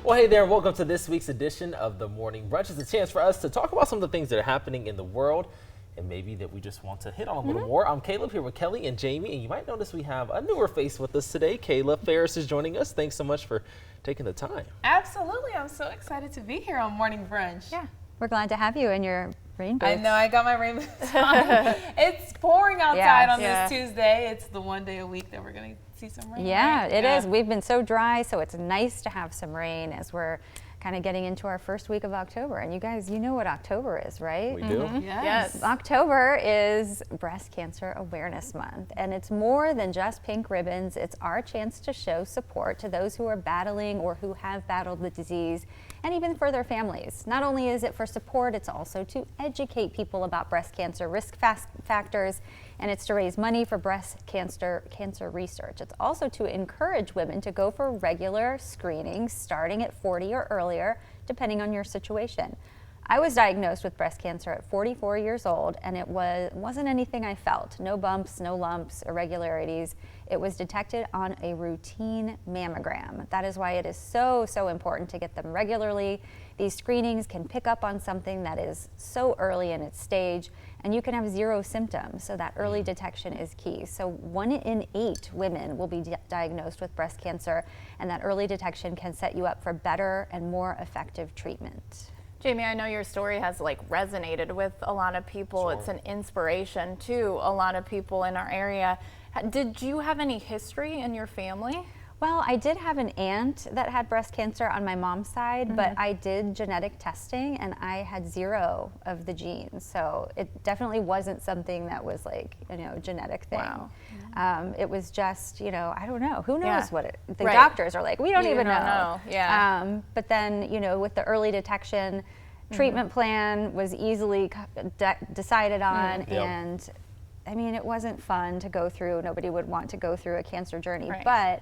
Well, hey there, and welcome to this week's edition of the Morning Brunch. It's a chance for us to talk about some of the things that are happening in the world and maybe that we just want to hit on a little more. I'm Caleb here with Kelley and Jamie, and you might notice we have a newer face with us today. Kayla Ferris is joining us. Thanks so much for taking the time. Absolutely. I'm so excited to be here on Morning Brunch. Yeah, we're glad to have you in your rain boots. I know, I got my rain boots on. It's pouring outside on this Tuesday. It's the one day a week that we're going to see some rain. Yeah, right? it is. We've been so dry, so it's nice to have some rain as we're kind of getting into our first week of October. And you guys, you know what October is, right? We do. Yes. October is Breast Cancer Awareness Month, and it's more than just pink ribbons. It's our chance to show support to those who are battling or who have battled the disease, and even for their families. Not only is it for support, it's also to educate people about breast cancer risk factors, and it's to raise money for breast cancer research. It's also to encourage women to go for regular screenings starting at 40 or earlier, depending on your situation. I was diagnosed with breast cancer at 44 years old, and it wasn't anything I felt. No bumps, no lumps, irregularities. It was detected on a routine mammogram. That is why it is so important to get them regularly. These screenings can pick up on something that is so early in its stage, and you can have zero symptoms, so that early detection is key. So 1 in 8 women will be diagnosed with breast cancer, and that early detection can set you up for better and more effective treatment. Jamie, I know your story has resonated with a lot of people. Sure. It's an inspiration to a lot of people in our area. Did you have any history in your family? Well, I did have an aunt that had breast cancer on my mom's side, but I did genetic testing and I had 0 of the genes. So it definitely wasn't something that was a genetic thing. Wow. It was just, I don't know. Who knows what the Right. doctors are like? We don't even know. Yeah. But then, with the early detection, treatment plan was easily decided on, and I mean, it wasn't fun to go through. Nobody would want to go through a cancer journey, but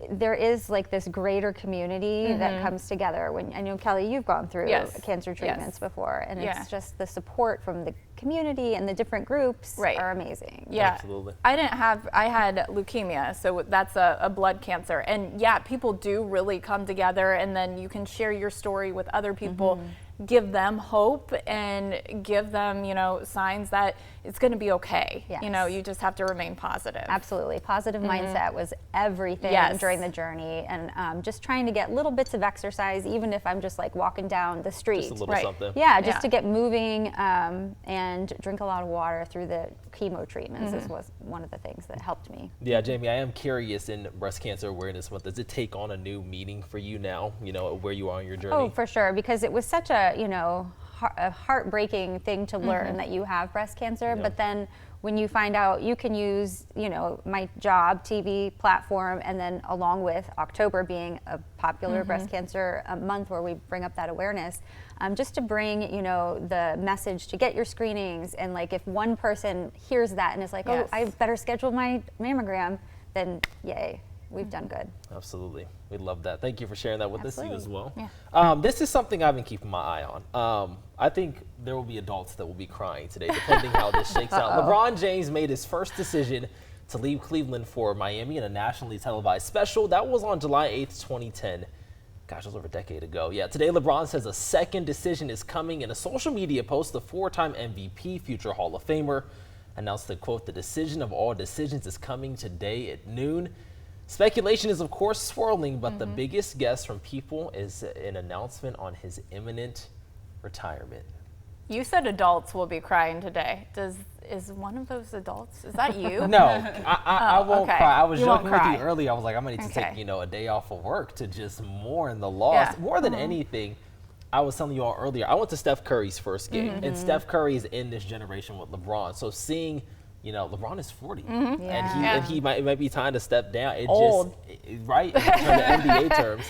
there is this greater community that comes together. When I know, Kelley, you've gone through cancer treatments before, and it's just the support from the community and the different groups are amazing. Yeah, Absolutely. I had leukemia, so that's a blood cancer. And people do really come together, and then you can share your story with other people, give them hope and give them, signs that it's going to be okay. Yes. You just have to remain positive. Absolutely. Positive mindset was everything during the journey, and just trying to get little bits of exercise, even if I'm just walking down the street. Just a little something. Yeah, just to get moving, and drink a lot of water through the chemo treatments. This was one of the things that helped me. Yeah, Jamie, I am curious, in Breast Cancer Awareness Month, does it take on a new meaning for you now, where you are in your journey? Oh, for sure, because it was such a heartbreaking thing to learn that you have breast cancer, but then when you find out you can use, my job, TV platform, and then along with October being a popular breast cancer month where we bring up that awareness, just to bring, the message to get your screenings, and if one person hears that and is like, oh, I better schedule my mammogram, then yay. We've done good. Absolutely. We love that. Thank you for sharing that with us, you as well. Yeah. This is something I've been keeping my eye on. I think there will be adults that will be crying today, depending how this shakes out. LeBron James made his first decision to leave Cleveland for Miami in a nationally televised special. That was on July 8th, 2010. Gosh, that was over a decade ago. Yeah, today LeBron says a second decision is coming. In a social media post, the 4-time MVP, future Hall of Famer, announced that, quote, "The decision of all decisions is coming today at noon." Speculation is, of course, swirling, but the biggest guess from people is an announcement on his imminent retirement. You said adults will be crying today. Is one of those adults? Is that you? No, I won't cry. I was joking with you cry. earlier. I was like, I'm going to need to take, a day off of work to just mourn the loss. More than anything, I was telling you all earlier, I went to Steph Curry's first game, and Steph Curry is in this generation with LeBron. So seeing, LeBron is 40, and it might be time to step down. It Old. Right, in the NBA terms,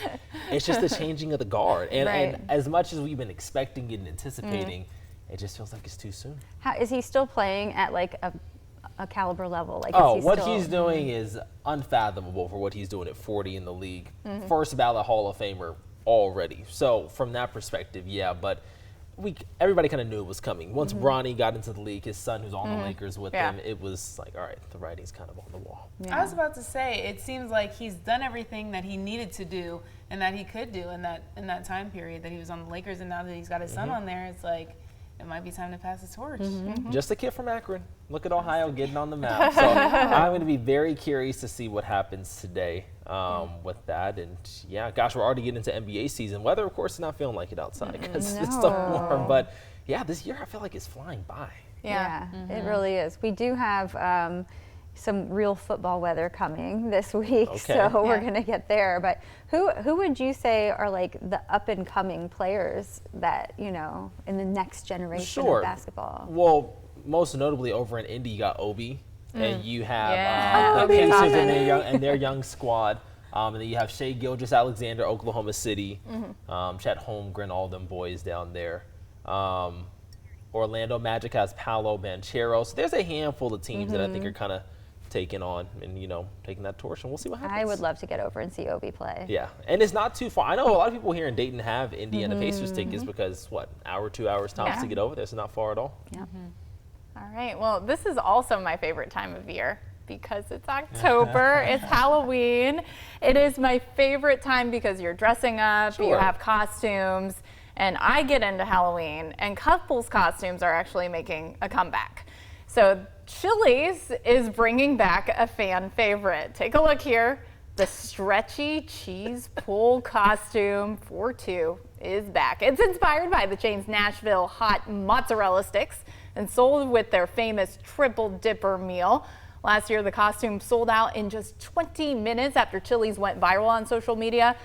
it's just the changing of the guard. And as much as we've been expecting and anticipating, it just feels like it's too soon. How is he still playing at a caliber level? He's doing is unfathomable for what he's doing at 40 in the league. First ballot Hall of Famer already. So from that perspective, but everybody kind of knew it was coming. Once Bronny got into the league, his son, who's on the Lakers with Yeah. him, it was like, all right, the writing's kind of on the wall. Yeah. I was about to say, it seems like he's done everything that he needed to do and that he could do in that time period that he was on the Lakers, and now that he's got his son on there, it's like it might be time to pass the torch. Just a kid from Akron. Look at Ohio getting on the map. So I'm going to be very curious to see what happens today with that. And yeah, gosh, we're already getting into NBA season. Weather, of course, is not feeling like it outside because it's so warm. But yeah, this year I feel like it's flying by. Yeah, it really is. We do have some real football weather coming this week, so we're going to get there. But who would you say are like the up and coming players that, you know, in the next generation of basketball? Well, most notably over in Indy, you got Obi, and you have the Obi Pacers and their young squad. And then you have Shai Gilgeous-Alexander, Oklahoma City, Chet Holmgren, all them boys down there. Orlando Magic has Paolo Banchero. So there's a handful of teams that I think are kind of taking on and, you know, taking that torch, and we'll see what happens. I would love to get over and see Obi play. Yeah, and it's not too far. I know a lot of people here in Dayton have Indiana Pacers tickets because, hour, 2 hours tops to get over there. It's not far at all. Yeah. All right. Well, this is also my favorite time of year because it's October. It's Halloween. It is my favorite time because you're dressing up, you have costumes, and I get into Halloween, and couples costumes are actually making a comeback. So Chili's is bringing back a fan favorite. Take a look here. The stretchy cheese pull costume for two is back. It's inspired by the chain's Nashville hot mozzarella sticks and sold with their famous triple dipper meal. Last year, the costume sold out in just 20 minutes after Chili's went viral on social media.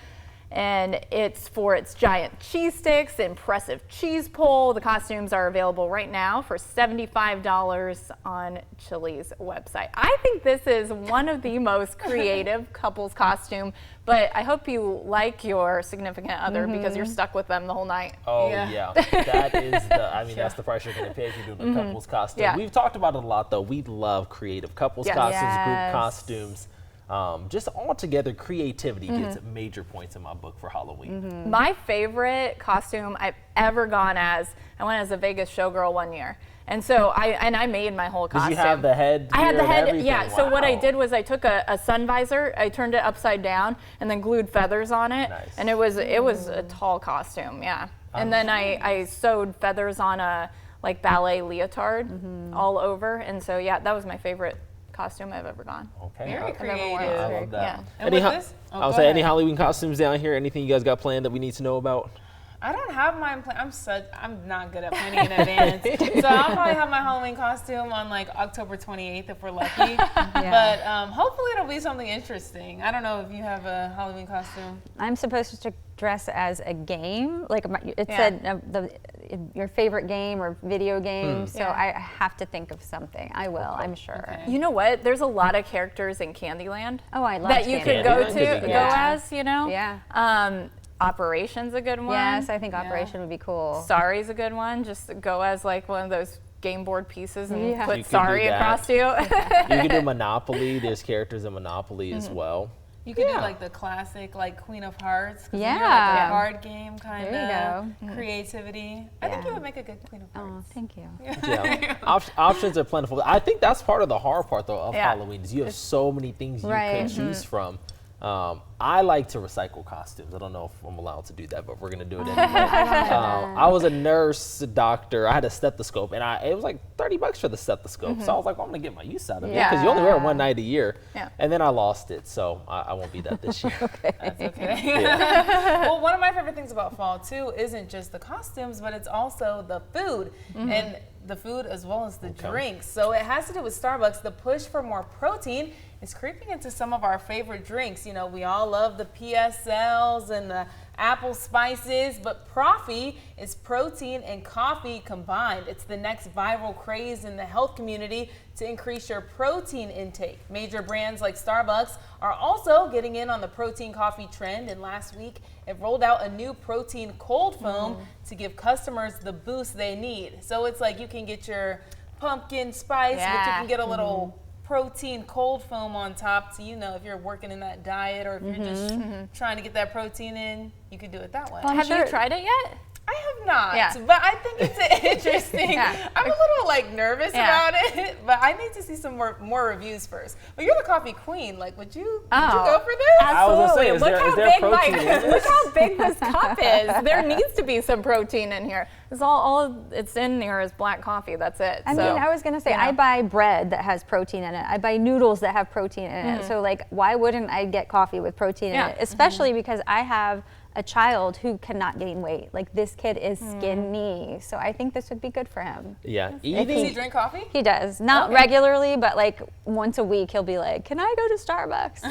And it's for its giant cheese sticks, impressive cheese pull. The costumes are available right now for $75 on Chili's website. I think this is one of the most creative couples costume, but I hope you like your significant other because you're stuck with them the whole night. Oh yeah, that is that's the price you're going to pay if you're doing a couples costume. Yeah. We've talked about it a lot though. We love creative couples costumes, group costumes. Just altogether, creativity gets major points in my book for Halloween. My favorite costume I've ever gone as, I went as a Vegas showgirl one year. And so I made my whole costume. Did you have the head? I had the head, everything? yeah. So what I did was I took a sun visor, I turned it upside down, and then glued feathers on it. Nice. And it was a tall costume, yeah. And then I sewed feathers on a like ballet leotard all over. And so yeah, that was my favorite costume I've ever gone. Okay. Very I creative. love that. Yeah. And with this, I would say any Halloween costumes down here? Anything you guys got planned that we need to know about? I don't have mine planned. I'm not good at planning in advance. So I'll probably have my Halloween costume on like October 28th if we're lucky. But hopefully it'll be something interesting. I don't know if you have a Halloween costume. I'm supposed to dress as a game. Like it said your favorite game or video game. So I have to think of something. I will, I'm sure. Okay. You know what? There's a lot of characters in Candyland. Oh, I love that you could go Candyland. to, go as, you know? Yeah. Operation's a good one. Yes, I think Operation would be cool. Sorry's a good one. Just go as like one of those game board pieces and You put could Sorry do that. across you. You can do Monopoly. There's characters in Monopoly as well. You could do like the classic, like Queen of Hearts. 'Cause Yeah. you do, like a card game kind There of creativity. I think you would make a good Queen of Oh, Hearts. thank you. Yeah, options are plentiful. I think that's part of the hard part though of Halloween is you have so many things you can choose from. I like to recycle costumes. I don't know if I'm allowed to do that, but we're gonna do it anyway. I was a nurse, a doctor. I had a stethoscope, and it was like $30 for the stethoscope. So I was like, well, I'm gonna get my use out of it because you only wear it one night a year. Yeah. And then I lost it, so I won't be that this year. That's okay. Well, one of my favorite things about fall too isn't just the costumes, but it's also the food and the food as well as the drinks. So it has to do with Starbucks. The push for more protein is creeping into some of our favorite drinks. You know, we all love the PSLs and the apple spices, but Proffee is protein and coffee combined. It's the next viral craze in the health community to increase your protein intake. Major brands like Starbucks are also getting in on the protein coffee trend, and last week it rolled out a new protein cold foam to give customers the boost they need. So it's like you can get your pumpkin spice, but you can get a little protein cold foam on top. So, you know, if you're working in that diet or if you're just trying to get that protein in, you could do it that way. Well, Have you tried it yet? I have not, Yeah. but I think it's interesting. Yeah. I'm a little like nervous about it, but I need to see some more reviews first. But you're the coffee queen. Like, would you go for this? I was gonna say, Absolutely. is there protein in this? Look how big this cup is. There needs to be some protein in here. It's all it's in here is black coffee. That's it. I mean, I was gonna say, I buy bread that has protein in it. I buy noodles that have protein in it. So like, why wouldn't I get coffee with protein in it? Especially because I have a child who cannot gain weight. Like, this kid is skinny, so I think this would be good for him. Yeah, Does eating. he drink coffee? He does, not regularly, but like once a week he'll be like, "Can I go to Starbucks?" So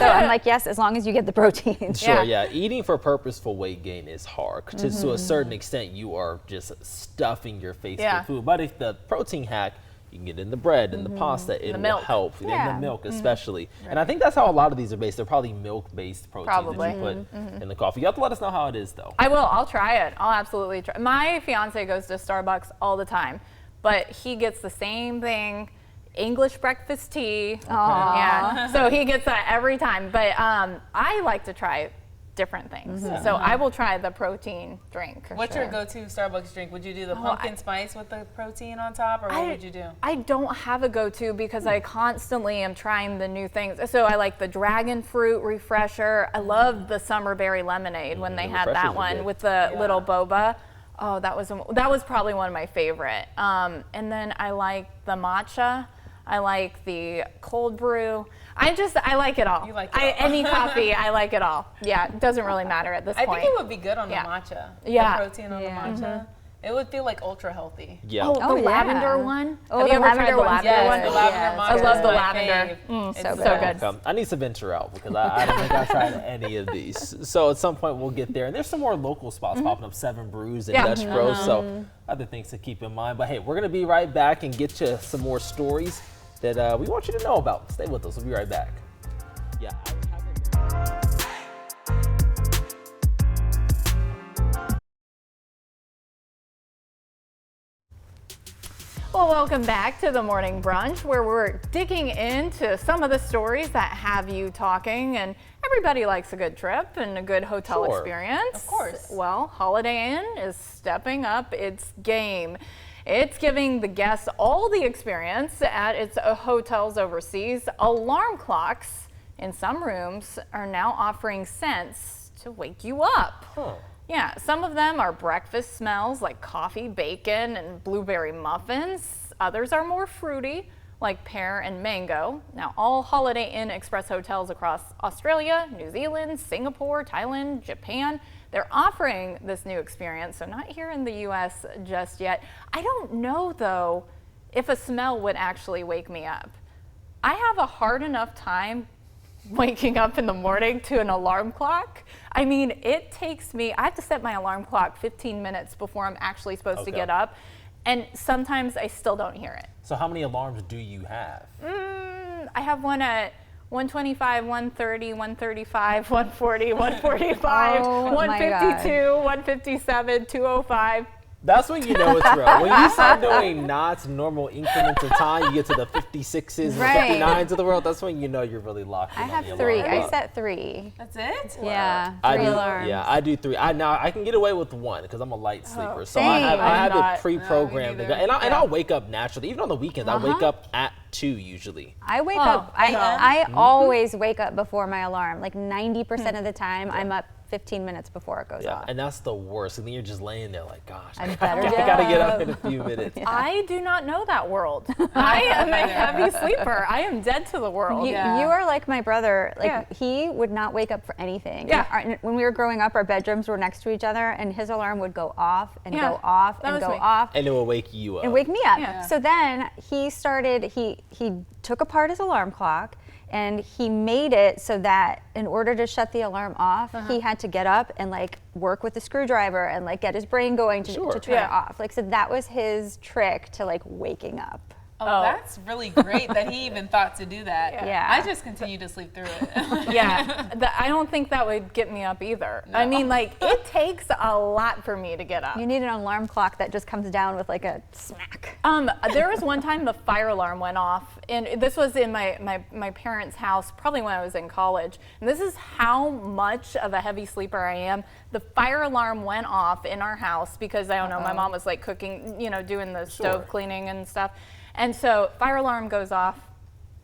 I'm like, "Yes, as long as you get the protein." Sure, yeah. Eating for purposeful weight gain is hard. To a certain extent, you are just stuffing your face with food. But if the protein hack, you can get in the bread and the pasta, it will milk. help. In Yeah. the milk especially. And I think that's how a lot of these are based. They're probably milk-based proteins Probably. that you put in the coffee. You have to let us know how it is, though. I will. I'll try it. I'll absolutely try. My fiance goes to Starbucks all the time, but he gets the same thing. English breakfast tea. Yeah. So he gets that every time. But I like to try different things. So I will try the protein drink. What's your go-to Starbucks drink? Would you do the pumpkin spice with the protein on top, or what would you do? I don't have a go-to because I constantly am trying the new things. So I like the dragon fruit refresher. I love the summer berry lemonade when they had refreshers that are one good. with the little boba. Oh, that was probably one of my favorite. And then I like the matcha. I like the cold brew. I like it all. You like it all. Any coffee, I like it all. Yeah, it doesn't really matter at this I point. think it would be good on Yeah. the matcha. Yeah. The protein on the matcha. It would feel like ultra healthy. Yeah. Oh, the yeah. lavender one. Oh, Have the you ever tried lavender the one's lavender Yes, one? the lavender Yes. matcha. I love is the my lavender. fave. So It's good. good. I need to venture out because I don't think I've tried any of these. So at some point we'll get there. And there's some more local spots popping up, Seven Brews and Yeah. Dutch Bros. So other things to keep in mind. But hey, we're going to be right back and get you some more stories that we want you to know about. Stay with us. We'll be right back. Yeah. Well, welcome back to the Morning Brunch, where we're digging into some of the stories that have you talking. And everybody likes a good trip and a good hotel experience. Of course. Well, Holiday Inn is stepping up its game. It's giving the guests all the experience at its hotels overseas. Alarm clocks in some rooms are now offering scents to wake you up. Yeah, some of them are breakfast smells like coffee, bacon, and blueberry muffins. Others are more fruity, like pear and mango. Now, all Holiday Inn Express hotels across Australia, New Zealand, Singapore, Thailand, Japan, they're offering this new experience, so not here in the US just yet. I don't know, though, if a smell would actually wake me up. I have a hard enough time waking up in the morning to an alarm clock. I mean, it takes me, I have to set my alarm clock 15 minutes before I'm actually supposed to get up. And sometimes I still don't hear it. So how many alarms do you have? I have one at 125, 130, 135, 140, 145, Oh, my 152, 157, 205. That's when you know it's real. When you start doing not normal increments of time, you get to the 56s and Right. 59s of the world, that's when you know you're really locked in I on have the three. alarm I clock. set 3. That's it? Yeah, I 3 do, alarms. yeah, I do 3. Now I can get away with 1 because I'm a light sleeper, so same. I have I'm not. it pre-programmed, No, me to go. neither. and I'll wake up naturally. Even on the weekends, I wake up at 2 usually. I wake up. I Mm-hmm. always wake up before my alarm. Like 90% of the time, I'm up 15 minutes before it goes Yeah, off. and that's the worst. And then you're just laying there like, gosh, I I better gotta get get up up. in a few minutes. I do not know that world. I am a heavy sleeper. I am dead to the world. You are like my brother. Like he would not wake up for anything. Yeah. When we were growing up, our bedrooms were next to each other, and his alarm would go off and Yeah, go off that and was go me. off. And it will wake you up. And wake me up. Yeah. So then he started, he took apart his alarm clock and he made it so that in order to shut the alarm off, he had to get up and like work with the screwdriver and like get his brain going to turn it off. Like, so that was his trick to like waking up. Oh, that's really great that he even thought to do that. Yeah. I just continue to sleep through it. I don't think that would get me up either. I mean, like, it takes a lot for me to get up. You need an alarm clock that just comes down with like a smack. There was one time the fire alarm went off, and this was in my parents' house, probably when I was in college. And this is how much of a heavy sleeper I am. The fire alarm went off in our house because, I don't know, my mom was like cooking, you know, doing the stove cleaning and stuff. And so fire alarm goes off,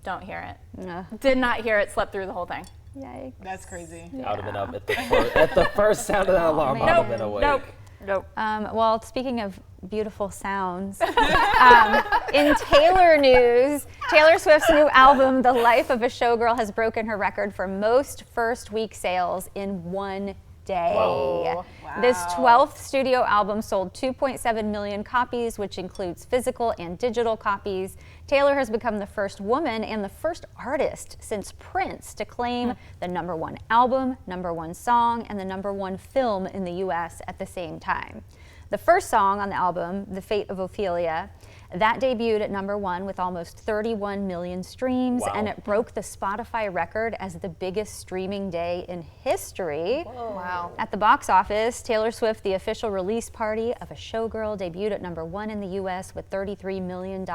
don't hear it. No. Did not hear it, slept through the whole thing. Yikes. That's crazy. I would have been up at the first sound of that alarm. I would have been awake. Nope. Well, speaking of beautiful sounds, in Taylor news, Taylor Swift's new album, The Life of a Showgirl, has broken her record for most first-week sales in one day. Whoa. This 12th studio album sold 2.7 million copies, which includes physical and digital copies. Taylor has become the first woman and the first artist since Prince to claim the #1 album, #1 song, and the #1 film in the US at the same time. The first song on the album, The Fate of Ophelia, that debuted at #1 with almost 31 million streams, and it broke the Spotify record as the biggest streaming day in history. Whoa. Wow. At the box office, Taylor Swift, the official release party of a Showgirl, debuted at #1 in the US with $33 million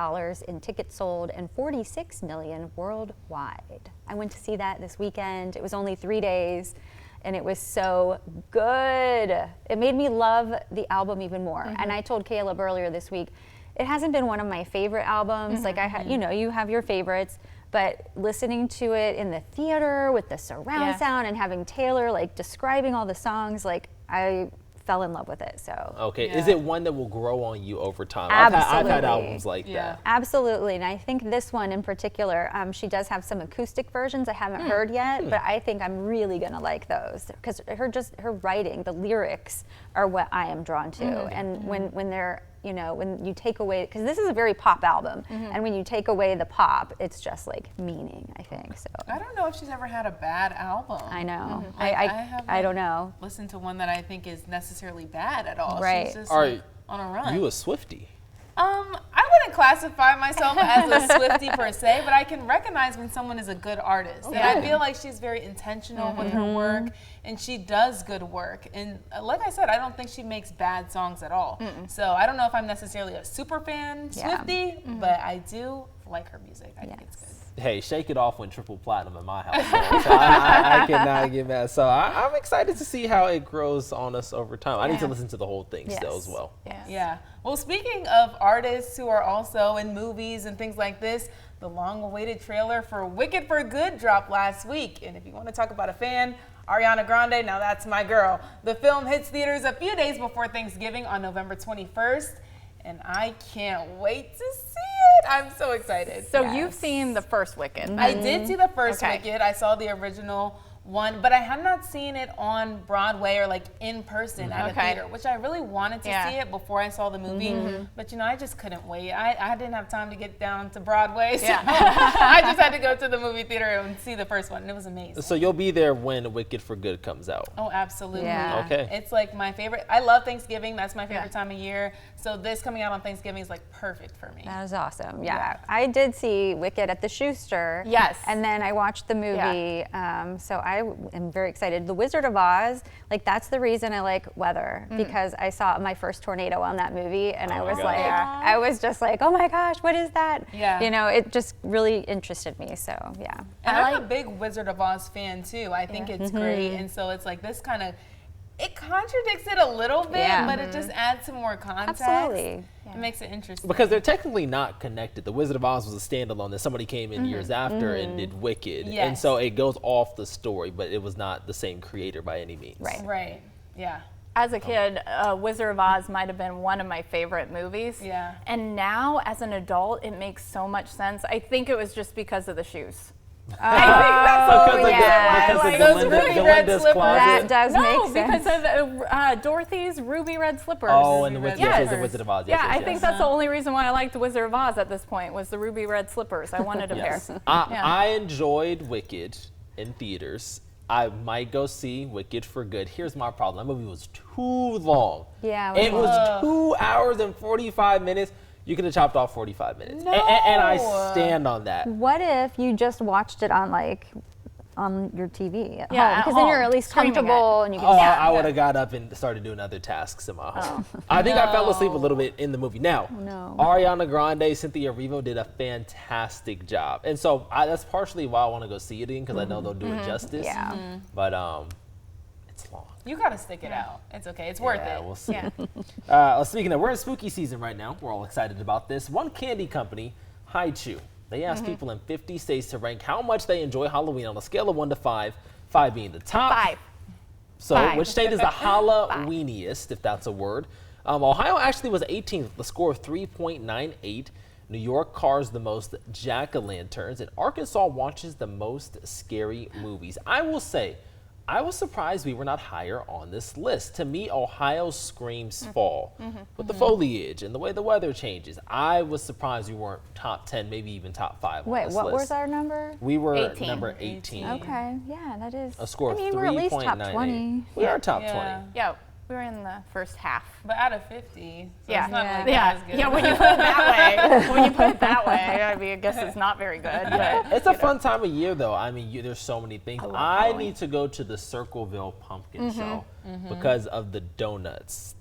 in tickets sold and 46 million worldwide. I went to see that this weekend. It was only 3 days. And it was so good. It made me love the album even more. And I told Caleb earlier this week, it hasn't been one of my favorite albums. Like you know, you have your favorites, but listening to it in the theater with the surround sound and having Taylor like describing all the songs, like I fell in love with it. So Okay, is it one that will grow on you over time? Absolutely. I've had albums like that. Absolutely, and I think this one in particular, she does have some acoustic versions I haven't heard yet, but I think I'm really gonna like those because her writing, the lyrics are what I am drawn to, and when they're, you know, when you take away, because this is a very pop album, and when you take away the pop, it's just like meaning, I think. So I don't know if she's ever had a bad album. I know. I don't know. Listen to one that I think is necessarily bad at all. Right. She's just Are like, on a run. You a Swiftie? I wouldn't classify myself as a Swiftie per se, but I can recognize when someone is a good artist. And I feel like she's very intentional with her work, and she does good work. And like I said, I don't think she makes bad songs at all. So I don't know if I'm necessarily a super fan Swiftie, but I do like her music. I think it's good. Hey, shake it off when triple platinum in my house. So I cannot get mad. So I'm excited to see how it grows on us over time. I need to listen to the whole thing still as well. Yeah. Well, speaking of artists who are also in movies and things like this, the long-awaited trailer for Wicked for Good dropped last week. And if you want to talk about a fan, Ariana Grande, now that's my girl. The film hits theaters a few days before Thanksgiving on November 21st. And I can't wait to see it. I'm so excited. So you've seen the first Wicked. I did see the first Wicked. I saw the original one, but I have not seen it on Broadway or like in person at a theater, which I really wanted to see it before I saw the movie. But you know, I just couldn't wait. I didn't have time to get down to Broadway, so I just had to go to the movie theater and see the first one, and it was amazing. So you'll be there when Wicked for Good comes out? Oh, absolutely. Yeah. Okay. It's like my favorite. I love Thanksgiving. That's my favorite time of year. So this coming out on Thanksgiving is like perfect for me. That is awesome. Yeah. I did see Wicked at the Schuster. Yes. And then I watched the movie. So I am very excited. The Wizard of Oz, like that's the reason I like weather, because I saw my first tornado on that movie, and I was just like, oh my gosh, what is that? Yeah. You know, it just really interested me. So yeah. And I'm a big Wizard of Oz fan too. I think it's great. And so it's like this kind of, it contradicts it a little bit, but it just adds some more context. Absolutely. It makes it interesting. Because they're technically not connected. The Wizard of Oz was a standalone that somebody came in years after and did Wicked. Yes. And so it goes off the story, but it was not the same creator by any means. Right. Yeah. As a kid, Wizard of Oz might have been one of my favorite movies. Yeah. And now, as an adult, it makes so much sense. I think it was just because of the shoes. Those ruby red slippers. That does make sense. Because of Dorothy's ruby red slippers. Oh, and the Wizard, Yes. the Wizard of Oz. Yeah, I think that's the only reason why I liked Wizard of Oz at this point was the ruby red slippers. I wanted a pair. I enjoyed Wicked in theaters. I might go see Wicked for Good. Here's my problem. That movie was too long. Yeah. It was 2 hours and 45 minutes. You could have chopped off 45 minutes. No. And I stand on that. What if you just watched it on like on your TV at Yeah, home at because then you're home, at least streaming comfortable and you can. Oh, Yeah. I would have got up and started doing other tasks in my home. I think I fell asleep a little bit in the movie. Now, no. Ariana Grande, Cynthia Erivo did a fantastic job. And so that's partially why I want to go see it again, because I know they'll do it justice. Yeah. But it's long. You gotta stick it out. It's okay. It's worth Yeah, it. we'll see. Yeah. Speaking of, we're in spooky season right now. We're all excited about this. One candy company, Haichu, they asked people in 50 states to rank how much they enjoy Halloween on a scale of 1 to 5, 5 being the top. 5. So 5. which state is the Halloweeniest, if that's a word? Ohio actually was 18th, the score of 3.98. New York cars the most jack-o'-lanterns, and Arkansas watches the most scary movies. I will say, I was surprised we were not higher on this list. To me, Ohio screams fall. With the foliage and the way the weather changes, I was surprised we weren't top 10, maybe even top 5 on Wait, this what list. was our number? We were 18. number 18. Okay, yeah, that is. A score I mean, of 3.98. we're at least top 20. We are top Yeah. 20. Yeah, we were in the first half. But out of 50, so Yeah. it's not like Yeah, as good. yeah. When you put it that way, when you put it that way, I mean, I guess it's not very good. But It's a fun time of year, though. I mean, there's so many things. love I Halloween. need to go to the Circleville Pumpkin Show because of the donuts.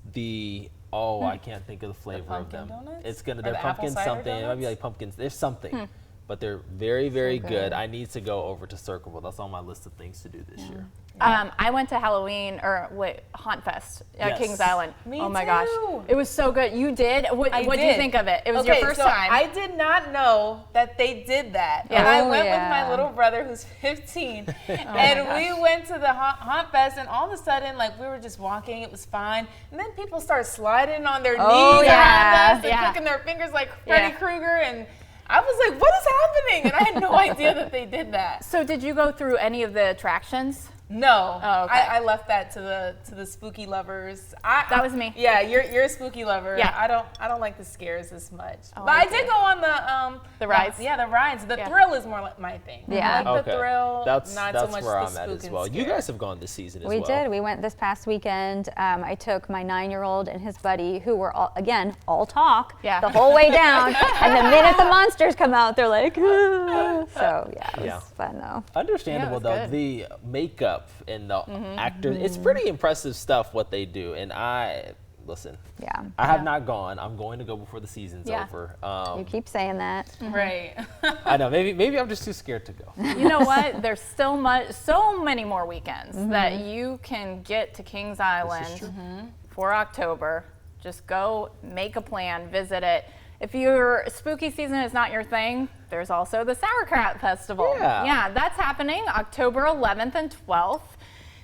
I can't think of the flavor of pumpkin them. donuts? It's gonna Or they're the apple pumpkin cider something. It might be donuts? like pumpkins. There's something, but they're very, very good. I need to go over to Circleville. That's on my list of things to do this year. I went to Halloween Haunt Fest at Yes. Kings Island. Me oh my too. gosh, it was so good. You did? What I did you did. think of it? It was Okay, your first so time. I did not know that they did that. Yeah. And I Oh, went with yeah. my little brother who's 15. And we went to the Haunt Fest, and all of a sudden, like, we were just walking, it was fine. And then people start sliding on their Oh, knees yeah. around us and Yeah. clicking their fingers like Freddy Yeah. Krueger. And I was like, what is happening? And I had no idea that they did that. So did you go through any of the attractions? No, Oh, okay. I left that to the spooky lovers. That was me. Yeah, you're a spooky lover. Yeah. I don't like the scares as much. Oh, but I I did do. go on the rides? Yeah, the rides. The Yeah. thrill is more like my thing. Yeah. I like the thrill. That's not that's so much where the I'm spook at as and well. You scare. guys have gone this season as We well. did. We went this past weekend. I took my 9-year-old and his buddy, who were all talk Yeah. the whole way down. And the minute the monsters come out, they're like, "Ah." So yeah, it was Yeah. fun though. Understandable Yeah, it though. was good. The makeup and the actors, it's pretty impressive stuff what they do. And listen, Yeah. I have not gone. I'm going to go before the season's Yeah. over. You keep saying that. Right. I know. Maybe I'm just too scared to go. You know what? There's so many more weekends that you can get to Kings Island for October. Just go, make a plan, visit it. If your spooky season is not your thing, there's also the Sauerkraut Festival. Yeah. That's happening October 11th and 12th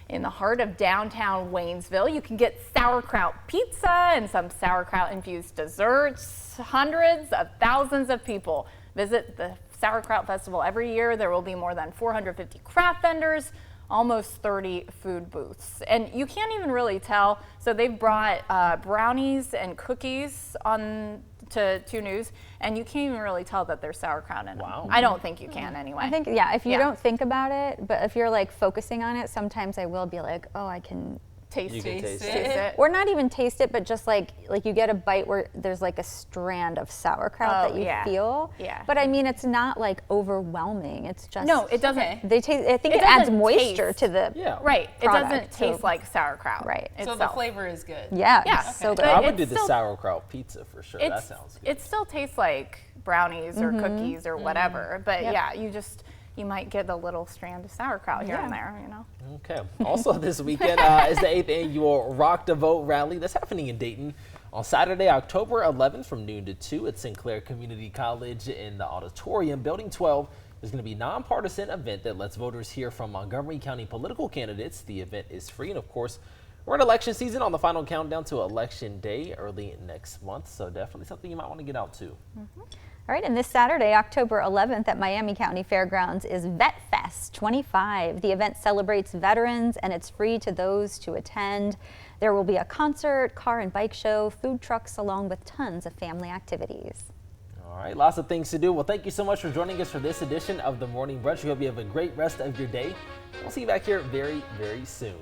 in the heart of downtown Waynesville. You can get sauerkraut pizza and some sauerkraut-infused desserts. Hundreds of thousands of people visit the Sauerkraut Festival every year. There will be more than 450 craft vendors, almost 30 food booths. And you can't even really tell. So they've brought brownies and cookies on to 2 News, and you can't even really tell that there's sauerkraut in them. Wow. I don't think you can anyway. I think, yeah, if you Yeah. don't think about it, but if you're like focusing on it, sometimes I will be like, oh, I can, taste You can taste it. or not even taste it, but just like you get a bite where there's like a strand of sauerkraut Oh, that you yeah. feel. Yeah. But I mean, it's not like overwhelming. It's just. No, it doesn't. Okay. They taste. I think It it adds doesn't moisture taste- to the. Yeah. Right. It doesn't Product, taste so- like sauerkraut. Right. So the itself. flavor is good. Yeah. Yeah. it's So Okay. good. I But would do it's the still- sauerkraut pizza for sure. That It's, sounds good. it still tastes like brownies or cookies or whatever. But Yep. yeah, you might get a little strand of sauerkraut here and there, you know. Okay. Also this weekend is the 8th annual Rock the Vote rally that's happening in Dayton on Saturday, October 11th from noon to 2 at Sinclair Community College in the auditorium, Building 12. There's going to be a nonpartisan event that lets voters hear from Montgomery County political candidates. The event is free, and of course, we're in election season on the final countdown to Election Day early next month, so definitely something you might want to get out to. All right, and this Saturday, October 11th at Miami County Fairgrounds is Vet Fest 25. The event celebrates veterans and it's free to those to attend. There will be a concert, car and bike show, food trucks, along with tons of family activities. All right, lots of things to do. Well, thank you so much for joining us for this edition of the Morning Brunch. We hope you have a great rest of your day. We'll see you back here very, very soon.